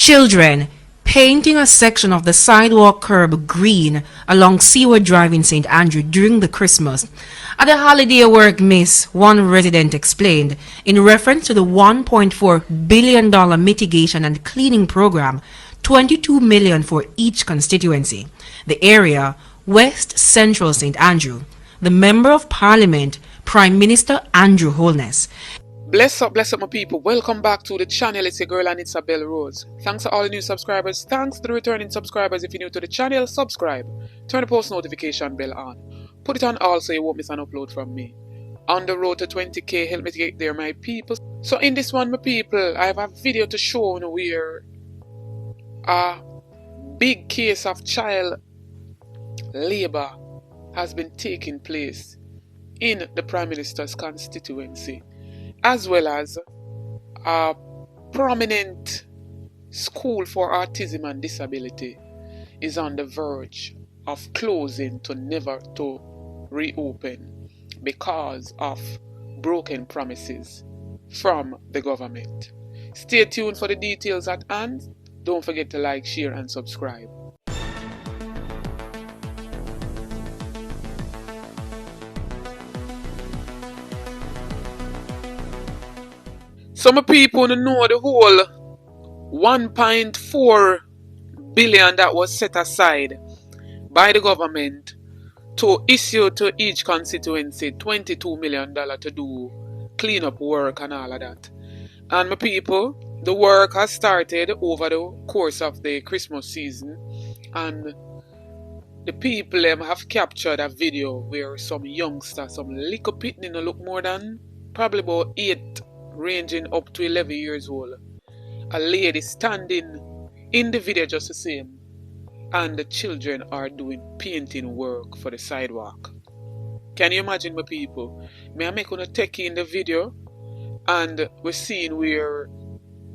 Children painting a section of the sidewalk curb green along Seaward Drive in St. Andrew during the Christmas. At the holiday work miss, one resident explained, in reference to the $1.4 billion mitigation and cleaning program, $22 million for each constituency. The area, West Central St. Andrew. The Member of Parliament, Prime Minister Andrew Holness. Bless up my people. Welcome back to the channel. It's your girl and it's Bell Rose. Thanks to all the new subscribers. Thanks to the returning subscribers. If you're new to the channel, subscribe. Turn the post notification bell on. Put it on all so you won't miss an upload from me. On the road to 20k, help me to get there, my people. So in this one, my people, I have a video to show you where a big case of child labor has been taking place in the Prime Minister's constituency, as well as a prominent school for autism and disability is on the verge of closing to never to reopen because of broken promises from the government. Stay tuned for the details at hand. Don't forget to like, share and subscribe. Some people know the whole $1.4 billion that was set aside by the government to issue to each constituency $22 million to do cleanup work and all of that. And my people, the work has started over the course of the Christmas season, and the people have captured a video where some youngster, some little pitney, look more than probably about 8 ranging up to 11 years old. A lady standing in the video just the same, and the children are doing painting work for the sidewalk. Can you imagine, my people? May I make you take in the video, and we're seeing where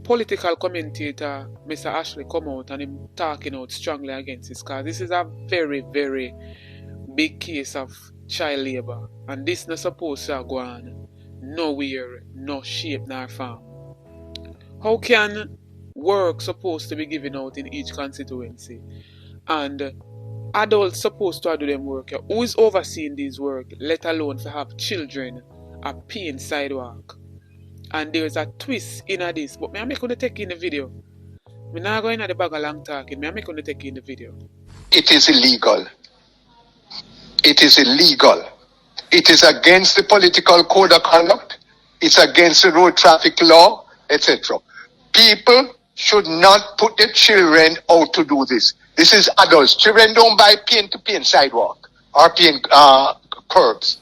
political commentator Mr. Ashley come out and him talking out strongly against this, because this is a very, very big case of child labor, and this not supposed to go on nowhere, no shape nor form. How can work supposed to be given out in each constituency and adults supposed to do them work? Who is overseeing these work, let alone to have children a paint sidewalk? And there's a twist in this, but I'm going to take in the video. I'm not going to the bag of long talking. I'm going to take in the video. It is illegal. It is illegal. It is against the political code of conduct. It's against the road traffic law, etc. People should not put their children out to do this. This is adults. Children don't buy paint to paint sidewalk or paint curbs.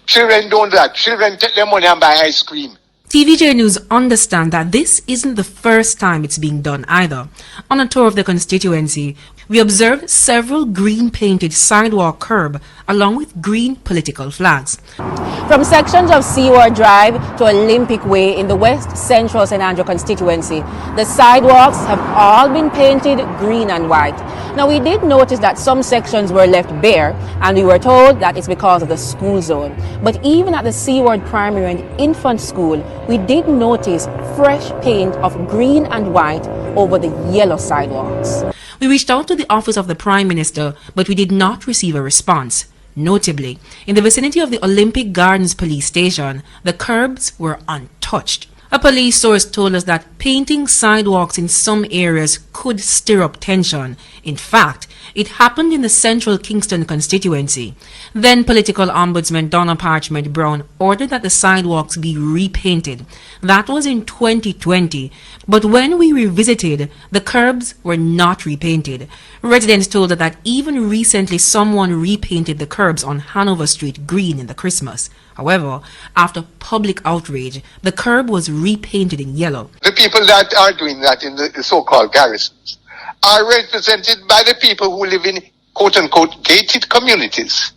Children don't do that. Children take their money and buy ice cream. TVJ News understand that this isn't the first time it's being done either. On a tour of the constituency, we observed several green-painted sidewalk curb along with green political flags. From sections of Seaward Drive to Olympic Way in the West Central St. Andrew constituency, the sidewalks have all been painted green and white. Now, we did notice that some sections were left bare, and we were told that it's because of the school zone. But even at the Seaward Primary and Infant School, we did notice fresh paint of green and white over the yellow sidewalks. We reached out to the office of the Prime Minister, but we did not receive a response. Notably, in the vicinity of the Olympic Gardens police station, the curbs were untouched. A police source told us that painting sidewalks in some areas could stir up tension. In fact, it happened in the Central Kingston constituency. Then political ombudsman Donna Parchment Brown ordered that the sidewalks be repainted. That was in 2020. But when we revisited, the curbs were not repainted. Residents told us that even recently someone repainted the curbs on Hanover Street green in the Christmas. However, after public outrage, the curb was repainted in yellow. The people that are doing that in the so-called garrisons are represented by the people who live in quote-unquote gated communities.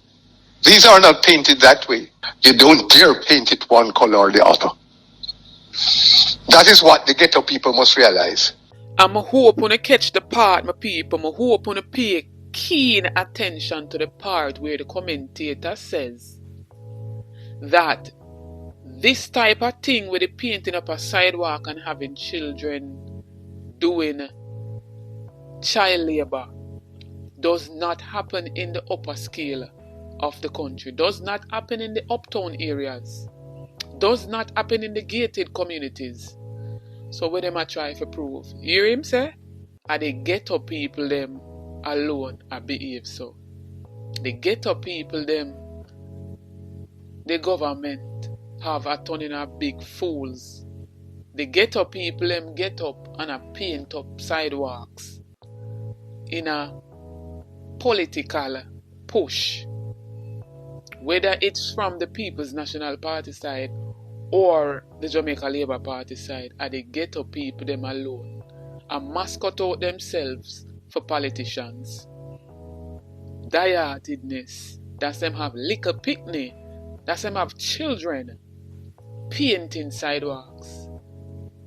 These are not painted that way. You don't dare paint it one color or the other. That is what the ghetto people must realize. I'm hoping to catch the part, my people. I'm hoping to pay keen attention to the part where the commentator says that this type of thing with the painting up a sidewalk and having children doing child labor does not happen in the upper scale of the country, does not happen in the uptown areas, does not happen in the gated communities. So what them a try to prove? Hear him say? Are the ghetto people them alone a behave so? The ghetto people them, the government have a turning a big fools. The ghetto people them get up and a paint up sidewalks in a political push, whether it's from the People's National Party side or the Jamaica Labour Party side. Are the ghetto people them alone and mascot out themselves for politicians. Diehardedness, that's them have liquor picnic, that's them have children painting sidewalks.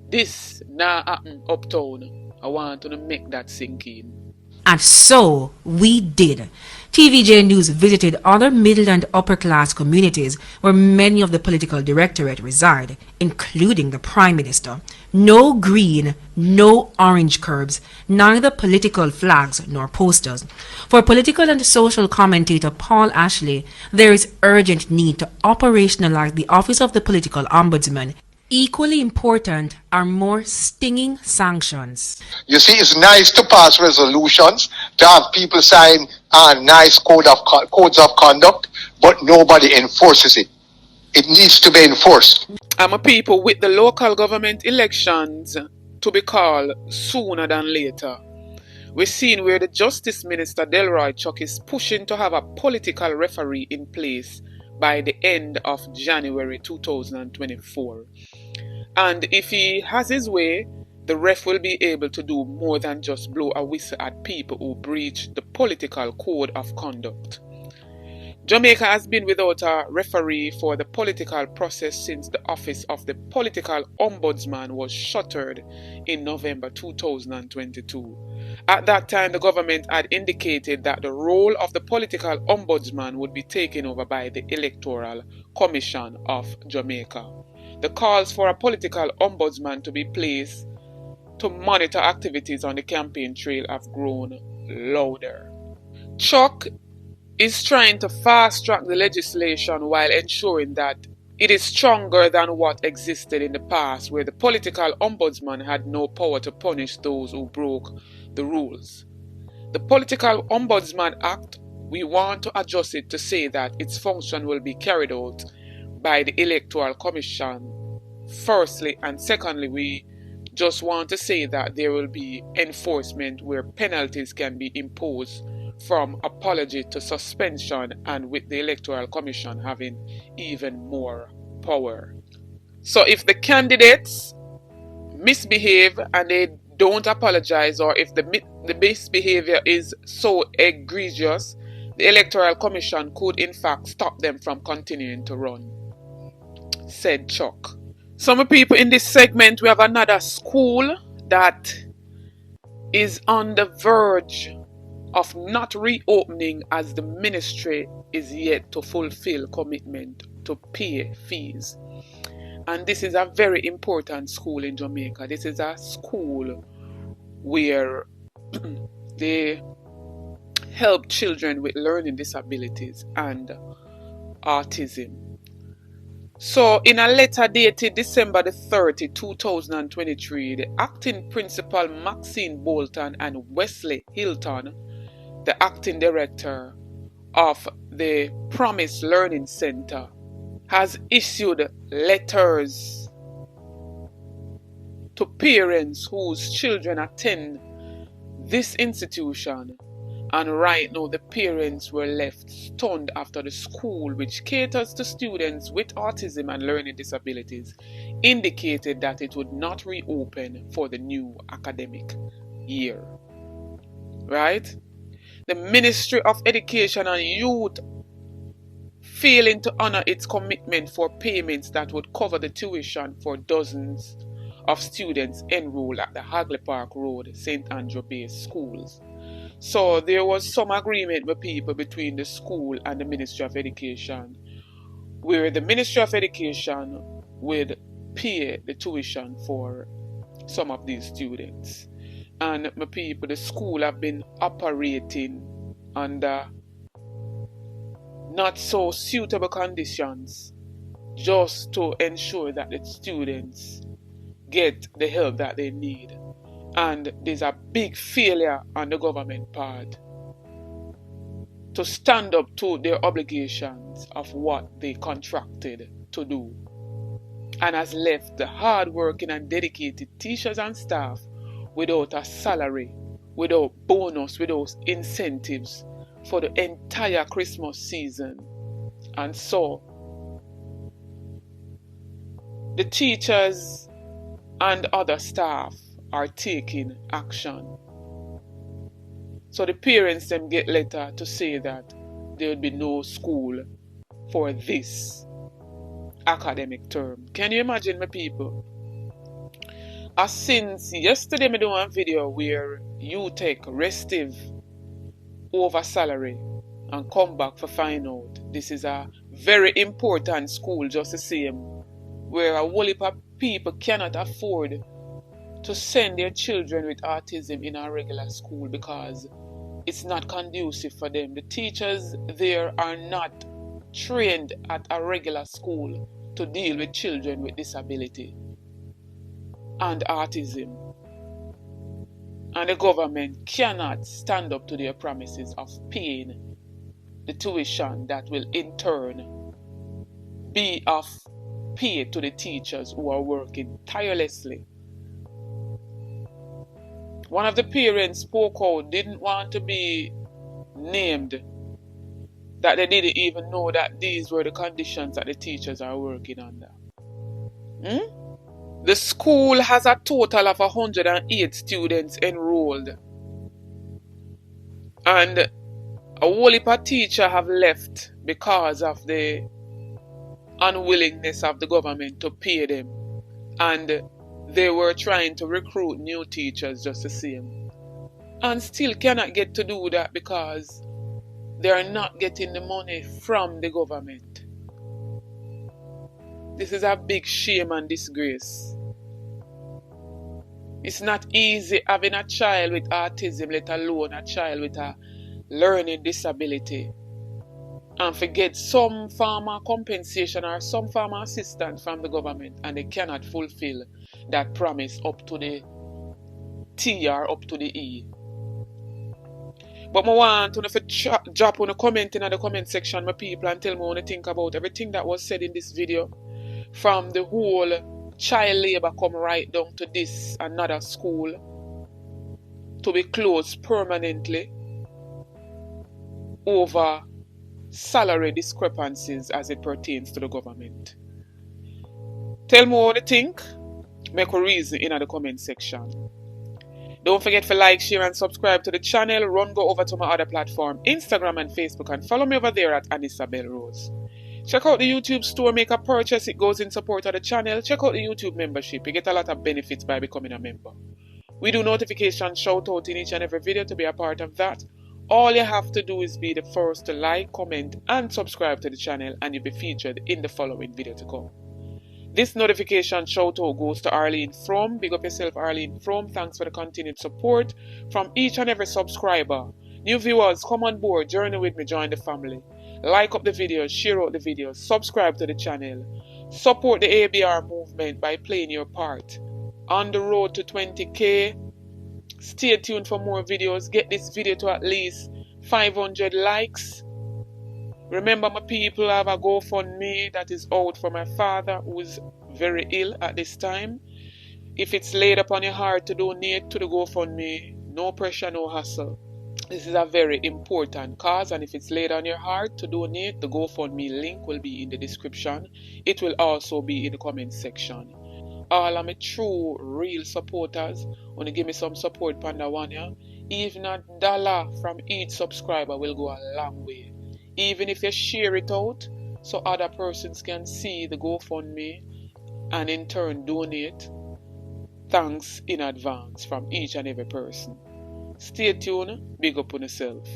This now happen uptown. I want to make that sink in. And so we did. TVJ News visited other middle and upper class communities where many of the political directorate reside, including the Prime Minister. No green, no orange curbs, neither political flags nor posters. For political and social commentator Paul Ashley, there is urgent need to operationalize the Office of the Political Ombudsman. Equally important are more stinging sanctions. You see, it's nice to pass resolutions, to have people sign nice codes of conduct, but nobody enforces it. It needs to be enforced. I'm a people with the local government elections to be called sooner than later. We're seeing where the Justice Minister Delroy Chuck is pushing to have a political referee in place by the end of January 2024. And if he has his way, the ref will be able to do more than just blow a whistle at people who breach the political code of conduct. Jamaica has been without a referee for the political process since the office of the political ombudsman was shuttered in November 2022. At that time, the government had indicated that the role of the political ombudsman would be taken over by the Electoral Commission of Jamaica. The calls for a political ombudsman to be placed to monitor activities on the campaign trail have grown louder. Chuck is trying to fast-track the legislation while ensuring that it is stronger than what existed in the past, where the political ombudsman had no power to punish those who broke the rules. The Political Ombudsman Act, we want to adjust it to say that its function will be carried out by the Electoral Commission, firstly, and secondly, we just want to say that there will be enforcement where penalties can be imposed from apology to suspension, and with the Electoral Commission having even more power. So if the candidates misbehave and they don't apologize, or if the misbehavior is so egregious, the Electoral Commission could in fact stop them from continuing to run, said Chuck. Some people in this segment, we have another school that is on the verge of not reopening as the ministry is yet to fulfill commitment to pay fees. And this is a very important school in Jamaica. This is a school where they help children with learning disabilities and autism. So in a letter dated December the 30, 2023, the acting principal Maxine Bolton and Wesley Hilton, the acting director of the Promise Learning Center, has issued letters to parents whose children attend this institution. And right now, the parents were left stunned after the school, which caters to students with autism and learning disabilities, indicated that it would not reopen for the new academic year. Right? The Ministry of Education and Youth failing to honor its commitment for payments that would cover the tuition for dozens of students enrolled at the Hagley Park Road, St. Andrew based schools. So there was some agreement with people between the school and the Ministry of Education, where the Ministry of Education would pay the tuition for some of these students. And my people, the school have been operating under not so suitable conditions just to ensure that the students get the help that they need. And there's a big failure on the government part to stand up to their obligations of what they contracted to do, and has left the hard-working and dedicated teachers and staff without a salary, without bonus, without incentives for the entire Christmas season. And so the teachers and other staff are taking action. So the parents them get letter to say that there will be no school for this academic term. Can you imagine, my people? Since yesterday, me do one video where you take restive over salary and come back for find out this is a very important school just the same, where a whole heap of people cannot afford to send their children with autism in a regular school because it's not conducive for them. The teachers there are not trained at a regular school to deal with children with disability and autism. And the government cannot stand up to their promises of paying the tuition that will in turn be of pay to the teachers who are working tirelessly. One of the parents spoke out, didn't want to be named, that they didn't even know that these were the conditions that the teachers are working under. The school has a total of 108 students enrolled, and a whole heap of teachers have left because of the unwillingness of the government to pay them, and they were trying to recruit new teachers just the same, and still cannot get to do that because they are not getting the money from the government. This is a big shame and disgrace. It's not easy having a child with autism, let alone a child with a learning disability, and forget some form of compensation or some form of assistance from the government, and they cannot fulfill that promise up to the T or up to the E. But I want to drop on a comment in the comment section, my people, and tell me what you think about everything that was said in this video, from the whole child labor come right down to this another school to be closed permanently over salary discrepancies as it pertains to the government. Tell me what you think. Make a reason in the comment section. Don't forget to like, share and subscribe to the channel. Go over to my other platform, Instagram and Facebook, and follow me over there at Anisabel Rose. Check out the YouTube store, make a purchase, it goes in support of the channel. Check out the YouTube membership, you get a lot of benefits by becoming a member. We do notification shout out in each and every video to be a part of that. All you have to do is be the first to like, comment and subscribe to the channel, and you'll be featured in the following video to come. This notification shout out goes to Arlene From. Big up yourself, Arlene From. Thanks for the continued support from each and every subscriber. New viewers, come on board, journey with me, join the family. Like up the videos, share out the videos, subscribe to the channel. Support the ABR movement by playing your part. On the road to 20k. Stay tuned for more videos. Get this video to at least 500 likes. Remember, my people, have a GoFundMe that is out for my father who is very ill at this time. If it's laid upon your heart to donate to the GoFundMe, no pressure, no hassle. This is a very important cause, and if it's laid on your heart to donate, the GoFundMe link will be in the description. It will also be in the comment section. All of my true, real supporters want to give me some support, Panda One, yeah? Even $1 from each subscriber will go a long way. Even if you share it out so other persons can see the GoFundMe and in turn donate, thanks in advance from each and every person. Stay tuned, big up on yourself.